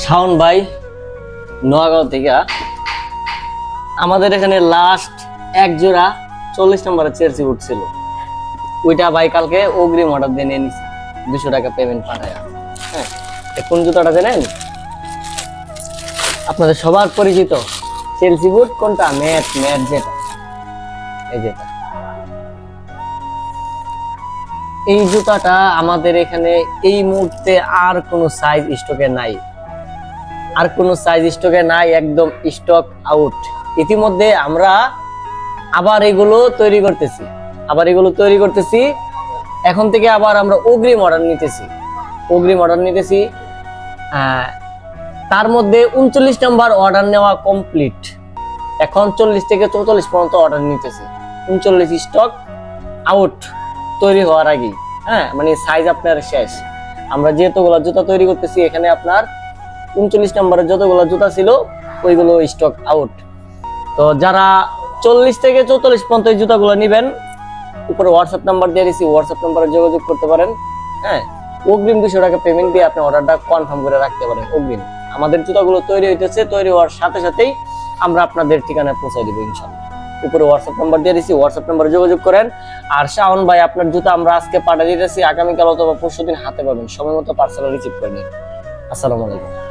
শাওন ভাই নোয়াগাঁও থেকে আমাদের এখানে লাস্ট এক জোড়া 40 নম্বরের চেলসি বুট ছিল। ওইটা ভাই কালকে অগ্রিম অর্ডার দিয়ে নিয়ে নিছি, 200 টাকা পেমেন্ট পাঠায়। হ্যাঁ, কোন জুতাটা জানেন? আপনাদের সবার পরিচিত চেলসি বুট কোনটা? ম্যাট যেটা, এই যেটা। এই জুতাটা আমাদের এখানে এই মুহূর্তে আর কোনো সাইজ স্টকে নাই, একদম স্টক আউট। ইতিমধ্যে আমরা আবার এগুলো তৈরি করতেছি। এখন থেকে আবার আমরা অগ্রিম অর্ডার নিতেছি। তার মধ্যে 39 নাম্বার অর্ডার নেওয়া কমপ্লিট। এখন 40 থেকে 44 পর্যন্ত অর্ডার নিতেছি। 39 স্টক আউট তৈরি হওয়ার আগে। হ্যাঁ, মানে সাইজ আপনার শেষ। আমরা যেহেতুগুলো জুতা তৈরি করতেছি, এখানে আপনার 39 নম্বরের যতগুলো জুতা ছিল ওইগুলো স্টক আউট। তো যারা 40 থেকে 44 পর্যন্ত এই জুতাগুলো নেবেন, উপরে হোয়াটসঅ্যাপ নাম্বার দিয়ে দিয়েছি, হোয়াটসঅ্যাপ নাম্বারে যোগাযোগ করতে পারেন। হ্যাঁ, অগ্রিম 200 টাকা পেমেন্ট দিয়ে আপনি অর্ডারটা কনফার্ম করে রাখতে পারেন অগ্রিম। আমাদের জুতাগুলো তৈরি হইতেছে, তৈরি হওয়ার সাথে সাথেই আমরা আপনাদের ঠিকানায় পৌঁছে দিব ইনশাআল্লাহ। উপরে হোয়াটসঅ্যাপ নাম্বার দিয়ে দিয়েছি, হোয়াটসঅ্যাপ নাম্বারে যোগাযোগ করেন। আর শাওন ভাই, আপনার জুতা আমরা আজকে পাঠিয়ে দিতেছি, আগামীকাল অথবা পরশুদিন হাতে পাবেন। সময় মতো পার্সেল রিসিভ করে নিন। আসসালামু আলাইকুম।